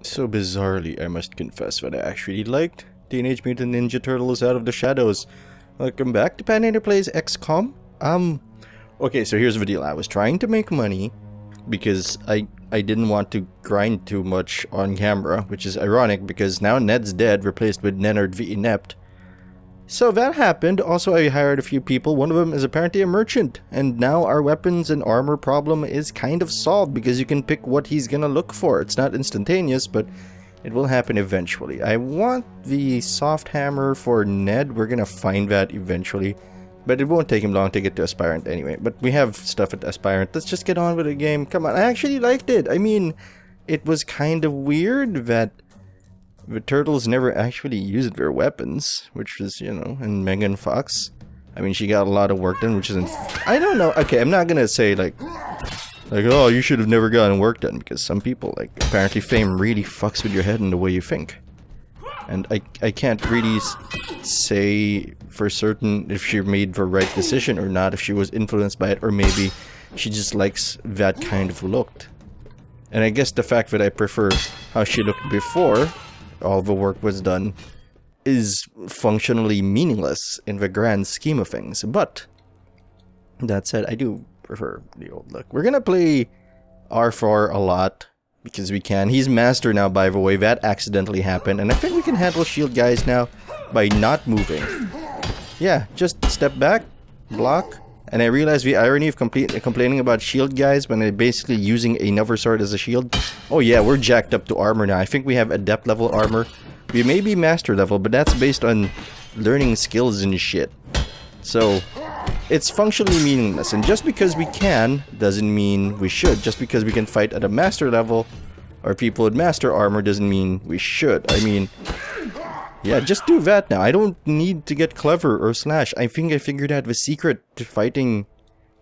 So bizarrely, I must confess that I actually liked Teenage Mutant Ninja Turtles Out of the Shadows. Welcome back to Patinator Plays XCOM. Okay, so here's the deal. I was trying to make money because I didn't want to grind too much on camera, which is ironic because now Ned's dead, replaced with Nenard the Inept. So that happened. Also, I hired a few people. One of them is apparently a merchant, and now our weapons and armor problem is kind of solved because you can pick what he's gonna look for. It's not instantaneous, but it will happen eventually. I want the soft hammer for Ned. We're gonna find that eventually, but it won't take him long to get to Aspirant anyway. But we have stuff at Aspirant. Let's just get on with the game. Come on, I actually liked it. I mean, it was kind of weird that the turtles never actually used their weapons, which was, you know, and Megan Fox. I mean, she got a lot of work done, which isn't... I don't know. Okay, I'm not gonna say, like, oh, you should have never gotten work done, because some people, like, apparently fame really fucks with your head and the way you think. And I can't really say for certain if she made the right decision or not, if she was influenced by it, or maybe she just likes that kind of look. And I guess the fact that I prefer how she looked before all the work was done is functionally meaningless in the grand scheme of things. But that said, I do prefer the old look. We're gonna play R4 a lot because we can. He's master now, by the way. That accidentally happened, and I think we can handle shield guys now by not moving. Yeah, just step back, block. And I realized the irony of complaining about shield guys when they're basically using another sword as a shield. Oh yeah, we're jacked up to armor now. I think we have adept level armor. We may be master level, but that's based on learning skills and shit. So, it's functionally meaningless. And just because we can, doesn't mean we should. Just because we can fight at a master level, or people with master armor, doesn't mean we should. I mean... yeah, just do that now. I don't need to get clever or slash. I think I figured out the secret to fighting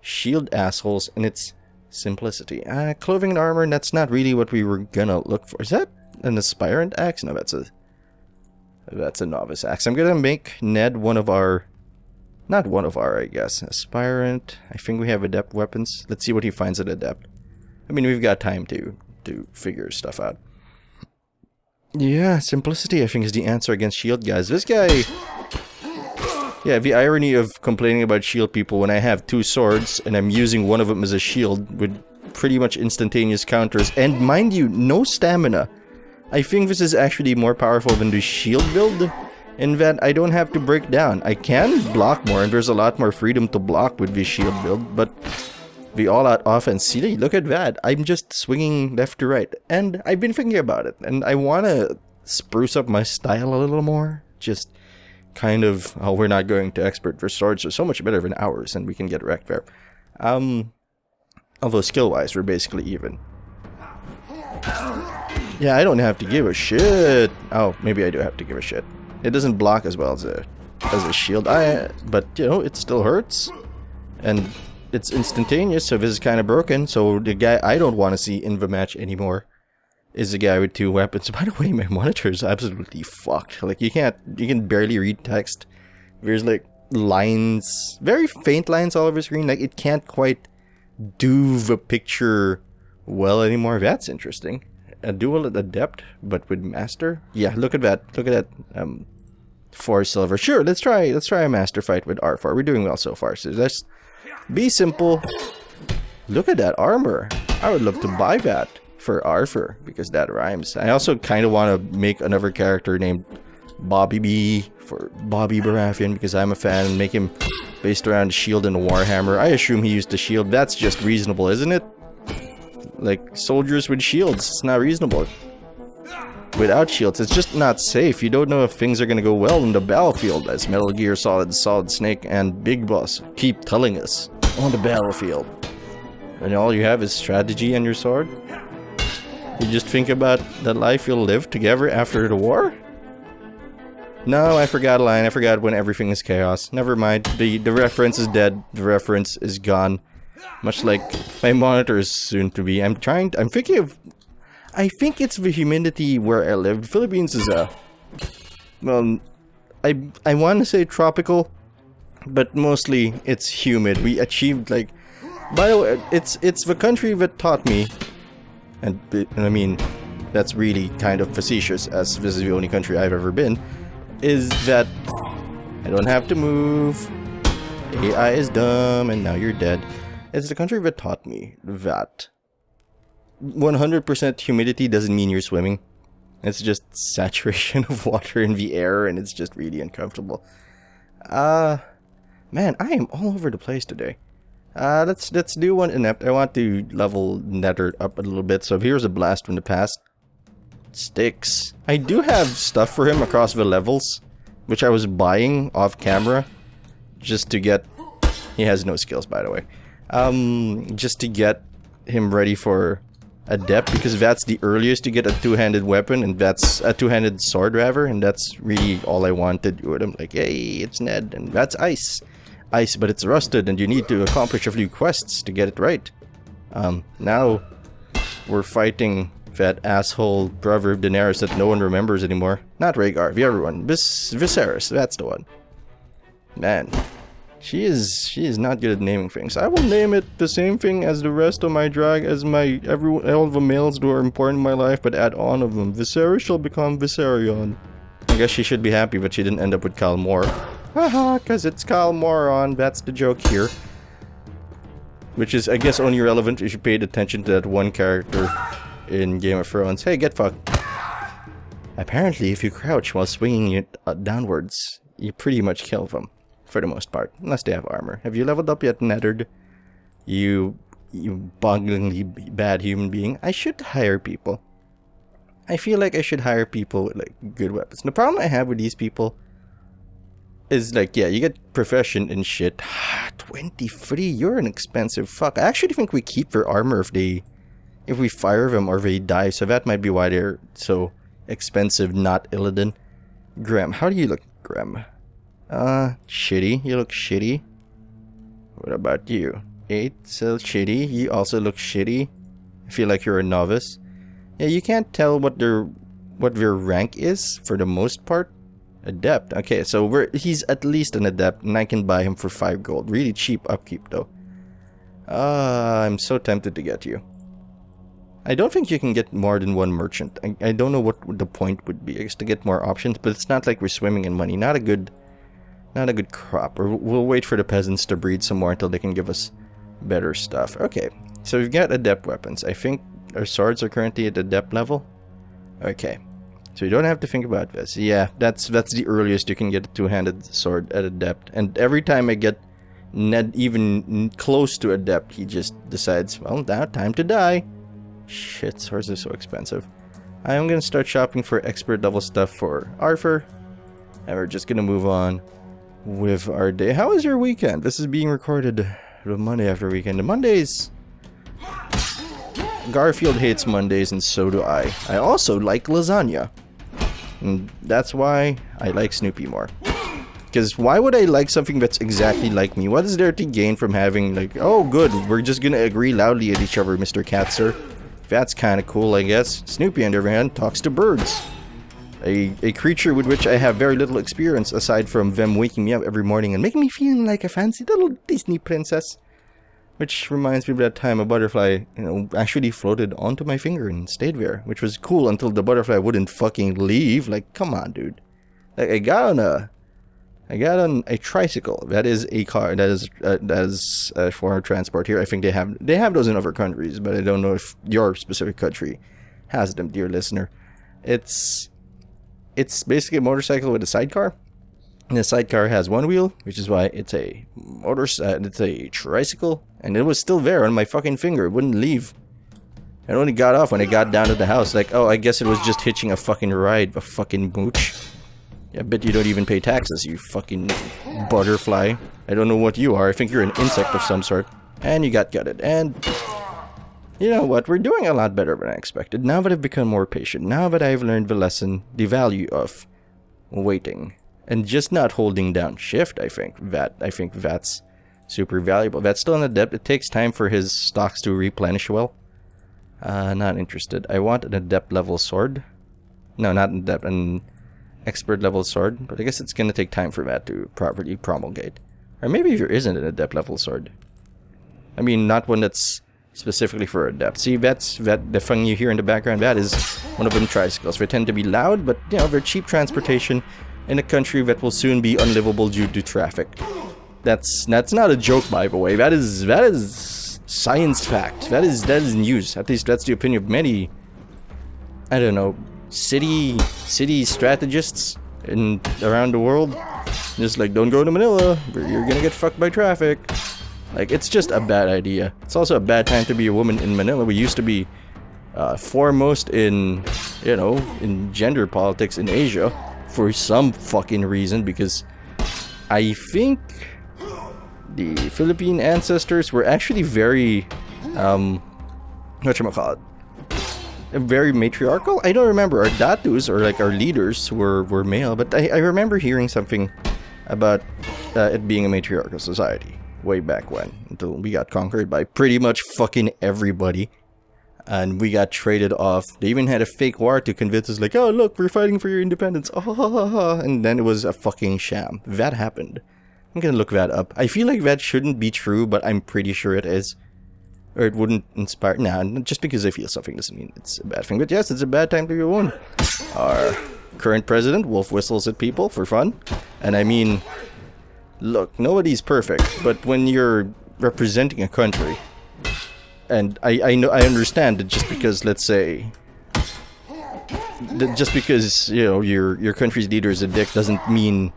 shield assholes, and it's simplicity. Clothing and armor, that's not really what we were gonna look for. Is that an aspirant axe? No, that's a novice axe. I'm gonna make Ned one of our... not one of our, I guess. Aspirant. I think we have adept weapons. Let's see what he finds at adept. I mean, we've got time to figure stuff out. Yeah, simplicity I think is the answer against shield guys. This guy... yeah, the irony of complaining about shield people when I have two swords and I'm using one of them as a shield with pretty much instantaneous counters. And mind you, no stamina. I think this is actually more powerful than the shield build in that I don't have to break down. I can block more and there's a lot more freedom to block with the shield build, but... the all-out offense, see, look at that. I'm just swinging left to right. And I've been thinking about it. And I want to spruce up my style a little more. Just kind of, oh, we're not going to expert for swords. Are so much better than ours, and we can get wrecked there. Although skill-wise, we're basically even. Yeah, I don't have to give a shit. Oh, maybe I do have to give a shit. It doesn't block as well as a shield. But, you know, it still hurts. And... it's instantaneous, so this is kind of broken. So the guy I don't want to see in the match anymore is the guy with two weapons. By the way, my monitor is absolutely fucked. Like, you can barely read text. There's like lines, very faint lines all over the screen. Like, it can't quite do the picture well anymore. That's interesting. A dual adept, but with master. Yeah, look at that. Look at that. 4 silver. Sure, let's try a master fight with R4. We're doing well so far. So let's be simple. Look at that armor. I would love to buy that for Arthur because that rhymes. I also kind of want to make another character named Bobby B for Bobby Baratheon because I'm a fan, and make him based around shield and warhammer. I assume he used the shield. That's just reasonable, isn't it? Like soldiers with shields, it's not reasonable. Without shields, it's just not safe. You don't know if things are gonna go well in the battlefield, as Metal Gear Solid Snake and Big Boss keep telling us on the battlefield. And all you have is strategy and your sword? You just think about the life you'll live together after the war? No, I forgot a line. I forgot when everything is chaos. Never mind. The reference is dead. The reference is gone. Much like my monitor is soon to be. I'm thinking of... I think it's the humidity where I live. The Philippines is well, I want to say tropical, but mostly it's humid. We achieved, like, by the way, it's the country that taught me, and I mean, that's really kind of facetious, as this is the only country I've ever been, is that I don't have to move. AI is dumb, and now you're dead. It's the country that taught me that 100% humidity doesn't mean you're swimming. It's just saturation of water in the air, and it's just really uncomfortable. Man, I am all over the place today. Let's do one inept. I want to level Nether up a little bit. So here's a blast from the past. Sticks. I do have stuff for him across the levels, which I was buying off camera, just to get. He has no skills, by the way. Just to get him ready for Adept, because that's the earliest to get a two-handed weapon, and that's a two-handed sword rather, and that's really all I wanted with him. Like, hey, it's Ned, and that's ice. Ice, but it's rusted, and you need to accomplish a few quests to get it right. Now we're fighting that asshole brother of Daenerys that no one remembers anymore. Not Rhaegar, the other one. Viserys, that's the one. Man, she is not good at naming things. I will name it the same thing as the rest of my drag, as all the males who are important in my life, but add on of them. Viserys shall become Viserion. I guess she should be happy, but she didn't end up with Calmor. Haha, cause it's Calmoron, that's the joke here. Which is, I guess, only relevant if you paid attention to that one character in Game of Thrones. Hey, get fucked. Apparently, if you crouch while swinging it downwards, you pretty much kill them. For the most part, unless they have armor. Have you leveled up yet, Nethered? You bogglingly bad human being. I should hire people. I feel like I should hire people with, like, good weapons. The problem I have with these people is, like, yeah, you get profession and shit. 23, you're an expensive fuck. I actually think we keep their armor if we fire them or they die, so that might be why they're so expensive, not Illidan. Graham, how do you look, Graham? Shitty. You look shitty. What about you? 8, so shitty. You also look shitty. I feel like you're a novice. Yeah, you can't tell what their rank is for the most part. Adept. Okay, so he's at least an adept, and I can buy him for 5 gold. Really cheap upkeep, though. I'm so tempted to get you. I don't think you can get more than one merchant. I don't know what the point would be. I guess to get more options, but it's not like we're swimming in money. Not a good crop. Or we'll wait for the peasants to breed some more until they can give us better stuff. Okay, so we've got adept weapons. I think our swords are currently at adept level. Okay, so you don't have to think about this. Yeah, that's the earliest you can get a two-handed sword at adept. And every time I get Ned even close to adept, he just decides, well, now time to die. Shit, swords are so expensive. I am gonna start shopping for expert level stuff for Arthur, and we're just gonna move on with our day. How was your weekend? This is being recorded the Monday after weekend. The Mondays, Garfield hates Mondays, and so do I. I also like lasagna, and that's why I like Snoopy more. Because why would I like something that's exactly like me? What is there to gain from having, like, oh good, we're just gonna agree loudly at each other, Mr. Cat, sir. That's kind of cool, I guess. Snoopy, on the other hand, talks to birds. A creature with which I have very little experience, aside from them waking me up every morning and making me feel like a fancy little Disney princess. Which reminds me of that time a butterfly, actually floated onto my finger and stayed there. Which was cool until the butterfly wouldn't fucking leave. Like, come on, dude. Like, I got on a tricycle. That is a car. That is for our transport here. I think they have those in other countries, but I don't know if your specific country has them, dear listener. It's basically a motorcycle with a sidecar, and the sidecar has one wheel, which is why it's a it's a tricycle, and it was still there on my fucking finger. It wouldn't leave. I only got off when I got down to the house. Like, oh, I guess it was just hitching a fucking ride, a fucking mooch. Yeah, I bet you don't even pay taxes, you fucking butterfly. I don't know what you are. I think you're an insect of some sort. And you got gutted. And you know what? We're doing a lot better than I expected. Now that I've become more patient. Now that I've learned the lesson, the value of waiting. And just not holding down shift, I think that's super valuable. That's still an adept. It takes time for his stocks to replenish well. Not interested. I want an adept level sword. No, not an adept. An expert level sword. But I guess it's gonna take time for that to properly promulgate. Or maybe there isn't an adept level sword. I mean, not one that's specifically for adept. See, the thing you hear in the background, that is One of them tricycles. They tend to be loud, but you know, they're cheap transportation in a country that will soon be unlivable due to traffic. That's not a joke, by the way. That is science fact. That is news. At least that's the opinion of many, I don't know, city strategists around the world. Just like, don't go to Manila, you're gonna get fucked by traffic. Like, it's just a bad idea. It's also a bad time to be a woman in Manila. We used to be foremost in, you know, in gender politics in Asia for some fucking reason, because I think the Philippine ancestors were actually very, whatchamacallit, very matriarchal. I don't remember. Our datus, or like our leaders, were male, but I remember hearing something about it being a matriarchal society way back when, until we got conquered by pretty much fucking everybody, and we got traded off. They even had a fake war to convince us, like, oh look, we're fighting for your independence, and then it was a fucking sham. That happened. I'm gonna look that up. I feel like that shouldn't be true, but I'm pretty sure it is. Or it wouldn't inspire... Nah, just because I feel something doesn't mean it's a bad thing. But yes, it's a bad time to be a woman. Our current president wolf whistles at people for fun. And I mean, look, nobody's perfect. But when you're representing a country, and I know, I understand that just because, let's say, just because, you know, your country's leader is a dick doesn't mean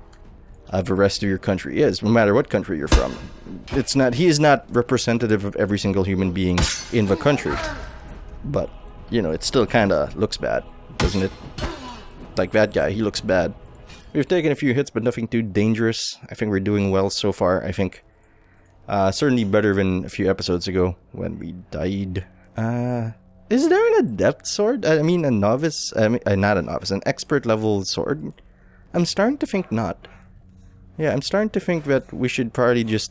the rest of your country is, no matter what country you're from. It's not, he is not representative of every single human being in the country. But, you know, it still kinda looks bad, doesn't it? Like that guy, he looks bad. We've taken a few hits, but nothing too dangerous. I think we're doing well so far. I think certainly better than a few episodes ago when we died. Is there an adept sword? I mean, a novice? Not a novice, an expert level sword? I'm starting to think not. Yeah, I'm starting to think that we should probably just...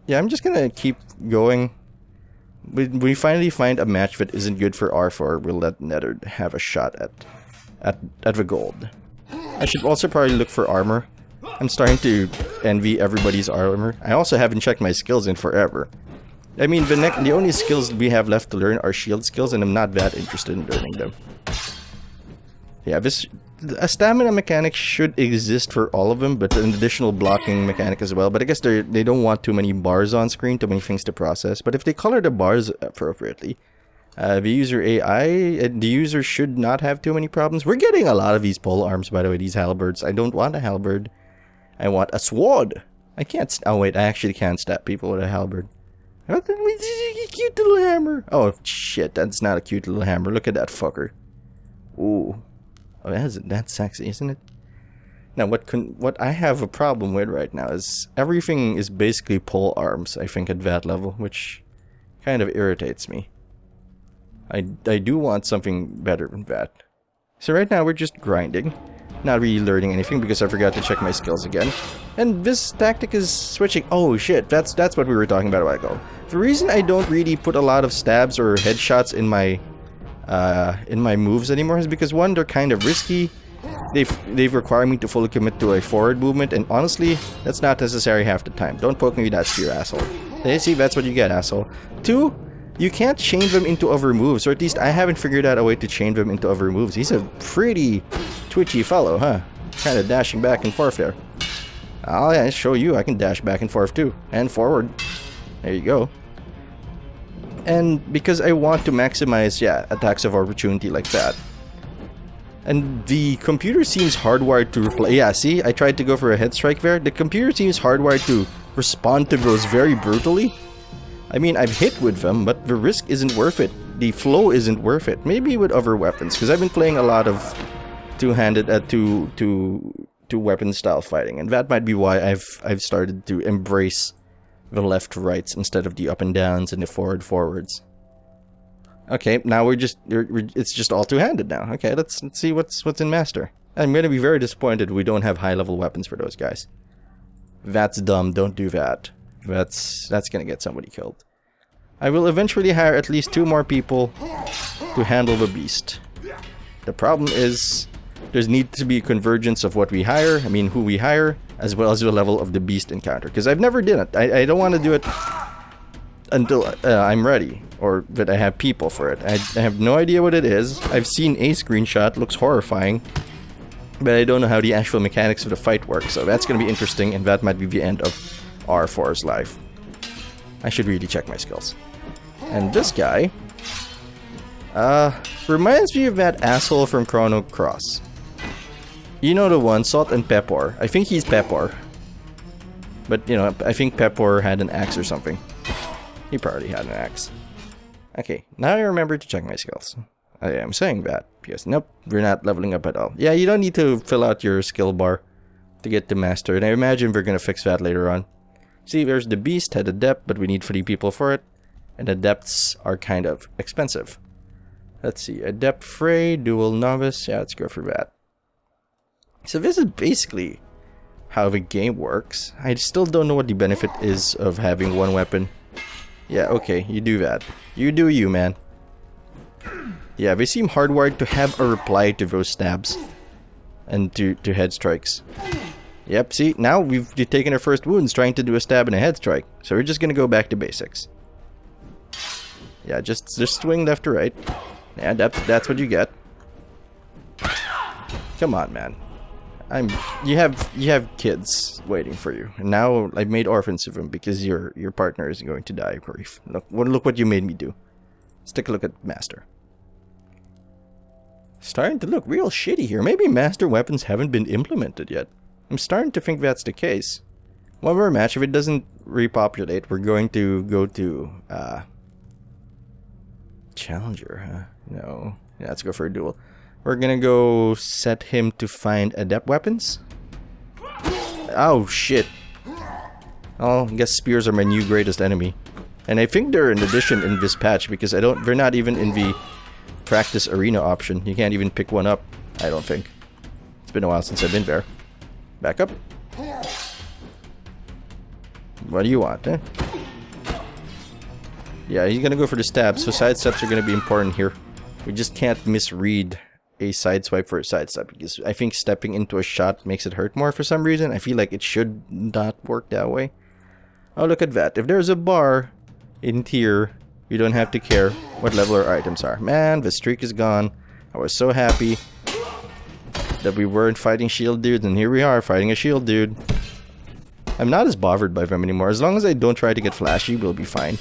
Yeah, I'm just gonna keep going. We finally find a match that isn't good for R4, we'll let Nether have a shot at the gold. I should also probably look for armor. I'm starting to envy everybody's armor. I also haven't checked my skills in forever. I mean, the only skills we have left to learn are shield skills, and I'm not that interested in learning them. Yeah, a stamina mechanic should exist for all of them, but an additional blocking mechanic as well. But I guess they don't want too many bars on screen, too many things to process. But if they color the bars appropriately, the user AI, the user should not have too many problems. We're getting a lot of these pole arms, by the way, these halberds. I don't want a halberd. I want a sword. I can't... Oh wait, I actually can't stab people with a halberd. Cute little hammer. Oh shit, that's not a cute little hammer. Look at that fucker. Ooh. Oh, that's sexy, isn't it? Now, what I have a problem with right now is everything is basically pole arms, I think, at that level, which kind of irritates me. I do want something better than that. So right now we're just grinding, not really learning anything because I forgot to check my skills again. And this tactic is switching. Oh shit, that's what we were talking about a while ago. The reason I don't really put a lot of stabs or headshots in my moves anymore is because, one, they're kind of risky. They require me to fully commit to a forward movement, and honestly, that's not necessary half the time. Don't poke me with that spear, asshole. Hey, see, that's what you get, asshole. Two, you can't chain them into other moves, or at least I haven't figured out a way to chain them into other moves. He's a pretty twitchy fellow, huh? Kind of dashing back and forth there. Oh yeah, I'll show you, I can dash back and forth too. And forward. There you go. And because I want to maximize, yeah, attacks of opportunity like that. And the computer seems hardwired to reply. Yeah, see, I tried to go for a head strike there. The computer seems hardwired to respond to those very brutally. I mean, I've hit with them, but the risk isn't worth it. The flow isn't worth it. Maybe with other weapons, because I've been playing a lot of two-handed, two-weapon style fighting, and that might be why I've started to embrace the left-rights instead of the up and downs and the forwards. Okay, now it's just all two-handed now. Okay, let's see what's in Master. I'm gonna be very disappointed we don't have high-level weapons for those guys. That's dumb, don't do that. That's gonna get somebody killed. I will eventually hire at least 2 more people to handle the beast. The problem is there's need to be a convergence of what we hire, I mean who we hire, as well as the level of the beast encounter. Because I've never done it. I don't want to do it until I'm ready, or that I have people for it. I have no idea what it is. I've seen a screenshot, looks horrifying, but I don't know how the actual mechanics of the fight work, so that's gonna be interesting, and that might be the end of R4's life. I should really check my skills. And this guy, reminds me of that asshole from Chrono Cross. You know the one, Salt and Pepper. I think he's Pepper. But, you know, I think Pepper had an axe or something. He probably had an axe. Okay, now I remember to check my skills. I am saying that, because nope, we're not leveling up at all. Yeah, you don't need to fill out your skill bar to get to Master, and I imagine we're gonna fix that later on. See, there's the Beast, had Adept, but we need 3 people for it. And Adepts are kind of expensive. Let's see, Adept Frey, Dual Novice, yeah, let's go for that. So this is basically how the game works. I still don't know what the benefit is of having one weapon. Yeah, okay, you do that. You do you, man. Yeah, they seem hardwired to have a reply to those stabs. And to head strikes. Yep, see, now we've taken our first wounds trying to do a stab and a head strike. So we're just gonna go back to basics. Yeah, just swing left to right. Yeah, that's what you get. Come on, man. You have kids waiting for you, and now I've made orphans of them because your partner is going to die of grief. Look what you made me do. Let's take a look at Master. Starting to look real shitty here. Maybe Master weapons haven't been implemented yet. I'm starting to think that's the case. One more match. If it doesn't repopulate, we're going to go to Challenger, huh? No. Yeah, let's go for a duel. We're gonna go set him to find adept weapons. Oh shit. Oh, I guess spears are my new greatest enemy. And I think they're an addition in this patch because they're not even in the practice arena option. You can't even pick one up, I don't think. It's been a while since I've been there. Back up. What do you want, eh? Yeah, he's gonna go for the stab, so side steps are gonna be important here. We just can't misread a side swipe for a side step because I think stepping into a shot makes it hurt more for some reason. I feel like it should not work that way. Oh, look at that. If there's a bar in tier, you don't have to care what level our items are. Man, the streak is gone. I was so happy that we weren't fighting shield dudes, and here we are fighting a shield dude. I'm not as bothered by them anymore. As long as I don't try to get flashy, we'll be fine.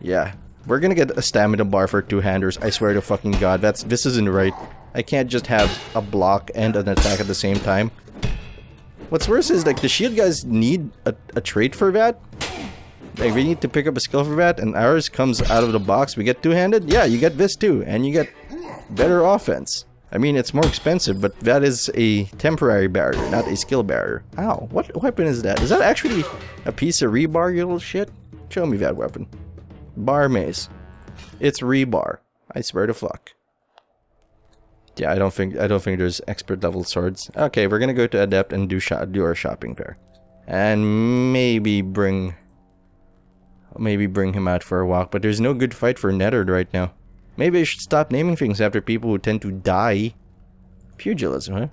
Yeah. We're gonna get a stamina bar for two-handers. I swear to fucking god, this isn't right. I can't just have a block and an attack at the same time. What's worse is, like, the shield guys need a trait for that. Like, we need to pick up a skill for that, and ours comes out of the box. We get two-handed? Yeah, you get this too, and you get better offense. I mean, it's more expensive, but that is a temporary barrier, not a skill barrier. Ow, what weapon is that? Is that actually a piece of rebar, you little shit? Show me that weapon. Bar mace. It's rebar. I swear to fuck. Yeah, I don't think there's expert level swords. Okay, we're gonna go to adept and do our shopping fair, and maybe bring him out for a walk. But there's no good fight for Nether right now. Maybe I should stop naming things after people who tend to die. Pugilism, huh?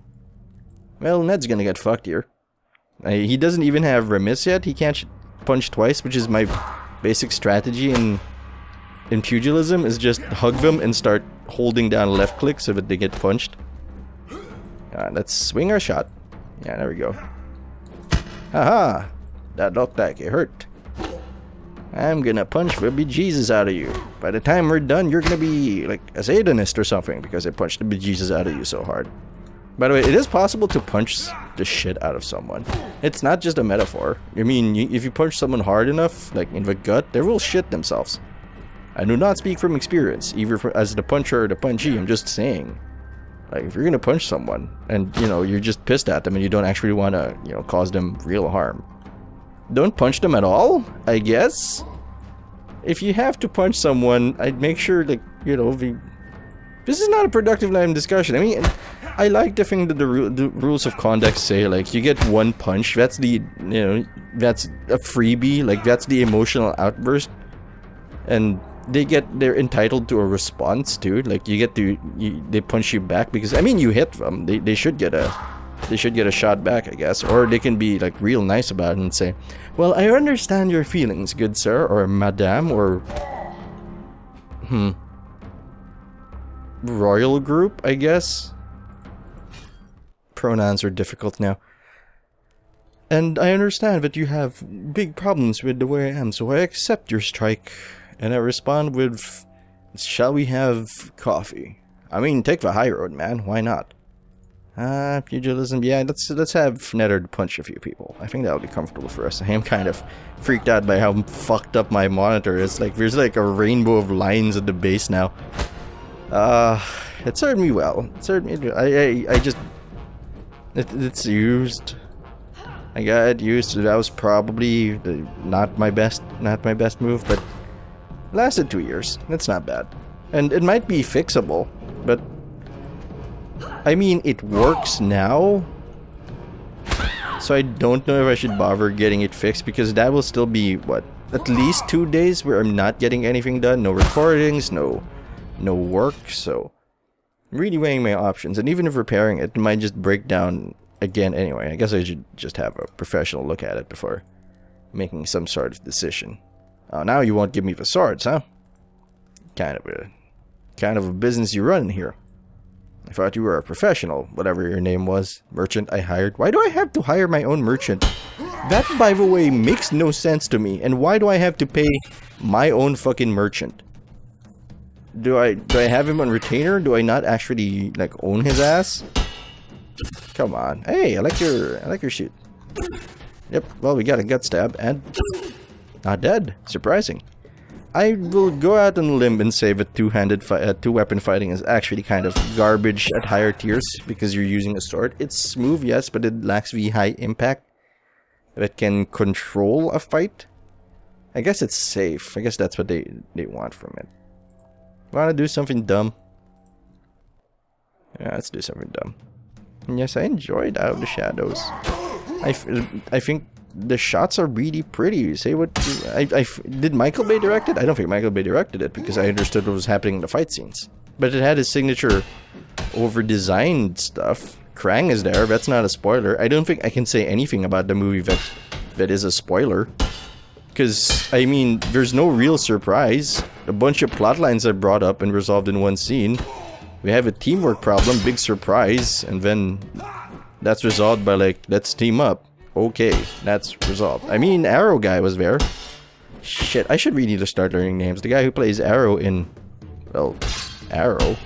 Well, Ned's gonna get fucked here. He doesn't even have remiss yet. He can't punch twice, which is my basic strategy in pugilism, is just hug them and start holding down left click so that they get punched. Let's swing our shot. Yeah, there we go. Haha! That looked like it hurt. I'm gonna punch the bejesus out of you. By the time we're done, you're gonna be like a Satanist or something because I punched the bejesus out of you so hard. By the way, it is possible to punch the shit out of someone. It's not just a metaphor. I mean, if you punch someone hard enough, like in the gut, they will shit themselves. I do not speak from experience, either as the puncher or the punchee. I'm just saying. Like, if you're gonna punch someone, and, you know, you're just pissed at them and you don't actually want to, you know, cause them real harm, don't punch them at all, I guess? If you have to punch someone, I'd make sure, like, you know, this is not a productive line of discussion. I mean, I like the thing that the rules of conduct say, like, you get one punch, that's the, you know, that's a freebie, like, that's the emotional outburst. And they're entitled to a response, too. Like, you get to, they punch you back because, I mean, you hit them. They should get a they should get a shot back, I guess. Or they can be like real nice about it and say, well, I understand your feelings, good sir, or madam, or royal group, I guess. Pronouns are difficult now. And I understand that you have big problems with the way I am, so I accept your strike. And I respond with, shall we have coffee? I mean, take the high road, man. Why not? Pugilism. Yeah, let's have Nether punch a few people. I think that'll be comfortable for us. I am kind of freaked out by how fucked up my monitor is. Like, there's like a rainbow of lines at the base now. It served me well. It served me. I just. It's used. I got used to. That was probably not my best move, but lasted 2 years. That's not bad, and it might be fixable, but I mean it works now. So I don't know if I should bother getting it fixed, because that will still be what, at least 2 days where I'm not getting anything done, no recordings, no work. So I'm really weighing my options, and even if repairing it might just break down again anyway. I guess I should just have a professional look at it before making some sort of decision. Oh, now you won't give me the swords, huh? Kind of a business you run here. I thought you were a professional, whatever your name was. Merchant I hired. Why do I have to hire my own merchant? That, by the way, makes no sense to me. And why do I have to pay my own fucking merchant? Do I have him on retainer? Do I not actually like own his ass? Come on. Hey, I like your shoot. Yep, well, we got a gut stab and not dead. Surprising. I will go out on a limb and say that two-weapon fighting is actually kind of garbage at higher tiers, because you're using a sword. It's smooth, yes, but it lacks the high impact that can control a fight. I guess it's safe. I guess that's what they want from it. Wanna do something dumb? Yeah, let's do something dumb. And yes, I enjoyed Out of the Shadows. I think the shots are really pretty. Say what? Did Michael Bay direct it? I don't think Michael Bay directed it, because I understood what was happening in the fight scenes. But it had his signature over-designed stuff. Krang is there. That's not a spoiler. I don't think I can say anything about the movie that is a spoiler. Because, I mean, there's no real surprise. A bunch of plot lines are brought up and resolved in one scene. We have a teamwork problem, big surprise, and then that's resolved by like, let's team up. Okay, that's resolved. I mean, Arrow guy was there. Shit, I should really just start learning names. The guy who plays Arrow in, well, Arrow.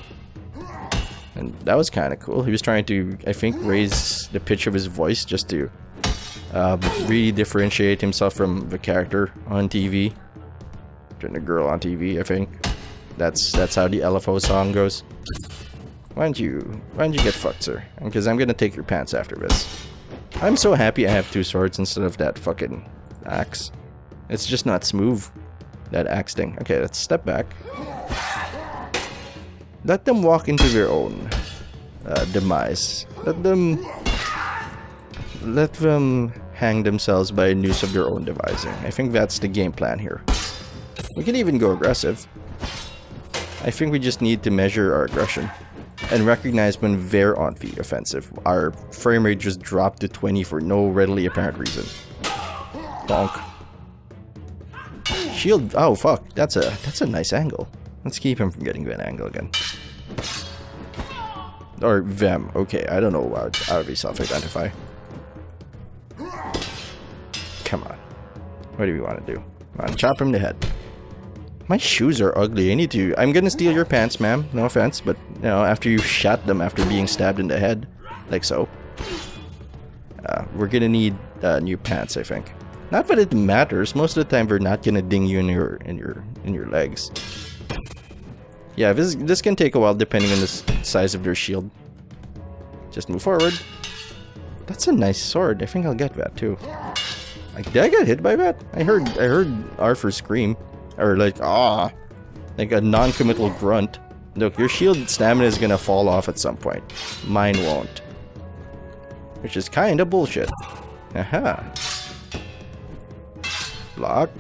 And that was kind of cool. He was trying to, I think, raise the pitch of his voice just to really differentiate himself from the character on TV. The girl on TV, I think. That's how the LFO song goes. Why don't you get fucked, sir? Because I'm gonna take your pants after this. I'm so happy I have two swords instead of that fucking axe. It's just not smooth, that axe thing. Okay, let's step back. Let them walk into their own demise. Let them hang themselves by a noose of their own devising. I think that's the game plan here. We can even go aggressive. I think we just need to measure our aggression and recognize when they're on the offensive. Our frame rate just dropped to 20 for no readily apparent reason. Bonk. Shield. Oh fuck, that's a nice angle. Let's keep him from getting that angle again. Or them. Okay, I don't know how to self-identify. Come on. What do we want to do? Come on, chop him in the head. My shoes are ugly. I'm gonna steal your pants, ma'am. No offense, but, you know, after you shot them after being stabbed in the head, like so. We're gonna need new pants, I think. Not that it matters. Most of the time, they're not gonna ding you in your legs. Yeah, this can take a while depending on the size of their shield. Just move forward. That's a nice sword. I think I'll get that too. Like, did I get hit by that? I heard Arthur scream. Or like, ah, like a non-committal grunt. Look, your shield stamina is gonna fall off at some point. Mine won't. Which is kinda bullshit. Aha. Block.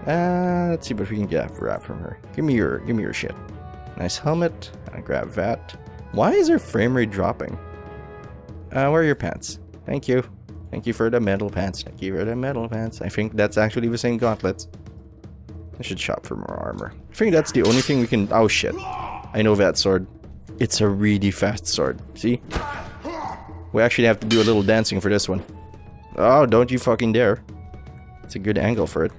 Let's see what we can grab from her. Give me your shit. Nice helmet. I'll grab that. Why is her frame rate dropping? Where are your pants? Thank you. Thank you for the metal pants. Thank you for the metal pants. I think that's actually the same gauntlets. I should shop for more armor. I think that's the only thing we can... Oh shit. I know that sword. It's a really fast sword. See? We actually have to do a little dancing for this one. Oh, don't you fucking dare. It's a good angle for it.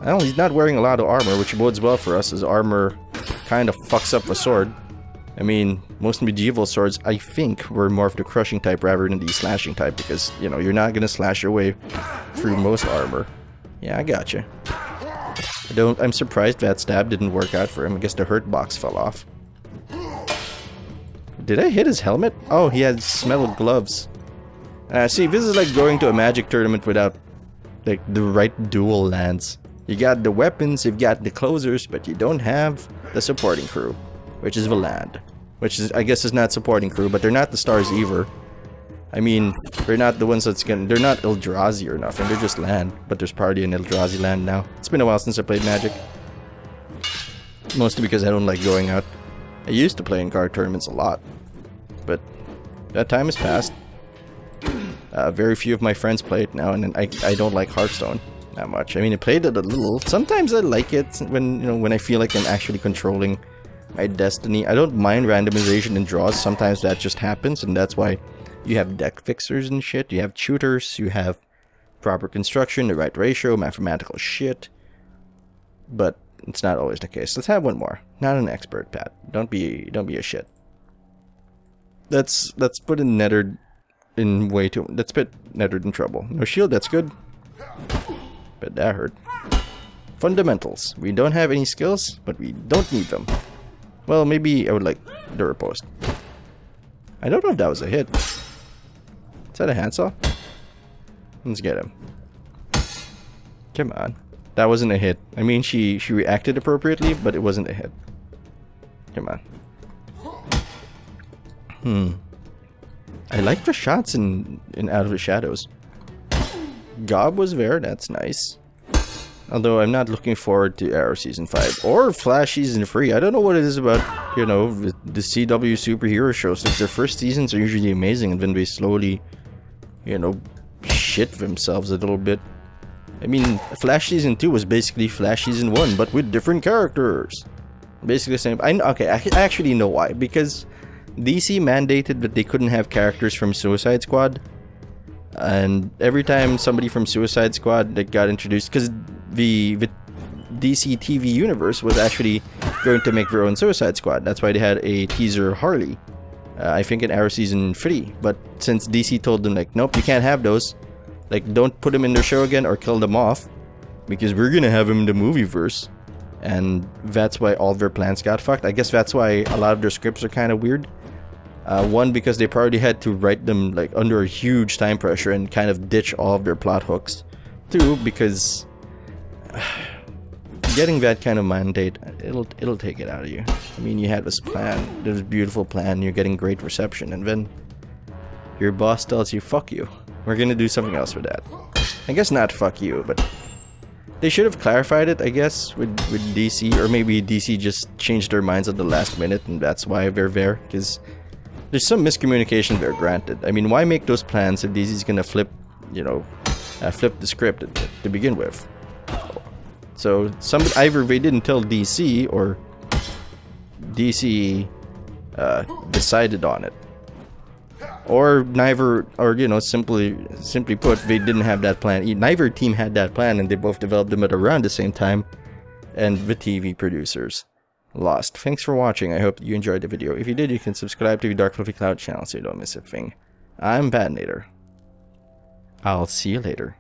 Well, he's not wearing a lot of armor, which bodes well for us, as armor kind of fucks up a sword. I mean, most medieval swords, I think, were more of the crushing type rather than the slashing type, because, you know, you're not gonna slash your way through most armor. Yeah, I gotcha. I'm surprised that stab didn't work out for him. I guess the hurt box fell off. Did I hit his helmet? Oh, he had metal gloves. See, this is like going to a magic tournament without, like, the right dual lands. You got the weapons, you've got the closers, but you don't have the supporting crew, which is the land. Which is, I guess, is not supporting crew, but they're not the stars either. I mean, they're not the ones that's gonna... They're not Eldrazi or nothing, they're just land. But there's probably an Eldrazi land now. It's been a while since I played Magic. Mostly because I don't like going out. I used to play in card tournaments a lot. But that time has passed. Very few of my friends play it now, and I don't like Hearthstone that much. I mean, I played it a little. Sometimes I like it when, you know, when I feel like I'm actually controlling my destiny. I don't mind randomization and draws. Sometimes that just happens, and that's why you have deck fixers and shit. You have tutors. You have proper construction, the right ratio, mathematical shit. But it's not always the case. Let's have one more. Not an expert, Pat. Don't be a shit. Let's put a Nethered in way too. Let's put Nethered in trouble. No shield. That's good. But that hurt. Fundamentals. We don't have any skills, but we don't need them. Well, maybe I would like the riposte. I don't know if that was a hit. Is that a handsaw? Let's get him. Come on. That wasn't a hit. I mean, she reacted appropriately, but it wasn't a hit. Come on. I like the shots in Out of the Shadows. Gob was there, that's nice. Although I'm not looking forward to Arrow Season 5 or Flash Season 3. I don't know what it is about, you know, the CW superhero shows. Like, their first seasons are usually amazing, and then they slowly, you know, shit themselves a little bit. I mean, Flash Season 2 was basically Flash Season 1, but with different characters. Basically the same. Okay, I actually know why. Because DC mandated that they couldn't have characters from Suicide Squad. And every time somebody from Suicide Squad that got introduced, because the DC TV universe was actually going to make their own Suicide Squad. That's why they had a teaser Harley. I think in Arrow Season 3. But since DC told them, like, nope, you can't have those. Like, don't put them in their show again or kill them off. Because we're gonna have them in the movieverse. And that's why all their plans got fucked. I guess that's why a lot of their scripts are kind of weird. One, because they probably had to write them like under a huge time pressure and kind of ditch all of their plot hooks. Two, because getting that kind of mandate, it'll take it out of you. I mean, you had this plan, this beautiful plan, you're getting great reception, and then your boss tells you, fuck you. We're gonna do something else with that. I guess not fuck you, but they should have clarified it, I guess, with DC, or maybe DC just changed their minds at the last minute, and that's why they're there, because there's some miscommunication there, granted. I mean, why make those plans if DC's gonna flip, you know, flip the script to begin with? So, either they didn't tell DC, or DC decided on it. Or neither, or, you know, simply put, they didn't have that plan. Neither team had that plan, and they both developed them at around the same time. And the TV producers lost. Thanks for watching. I hope you enjoyed the video. If you did, you can subscribe to the Dark Fluffy Cloud channel so you don't miss a thing. I'm Patinator. I'll see you later.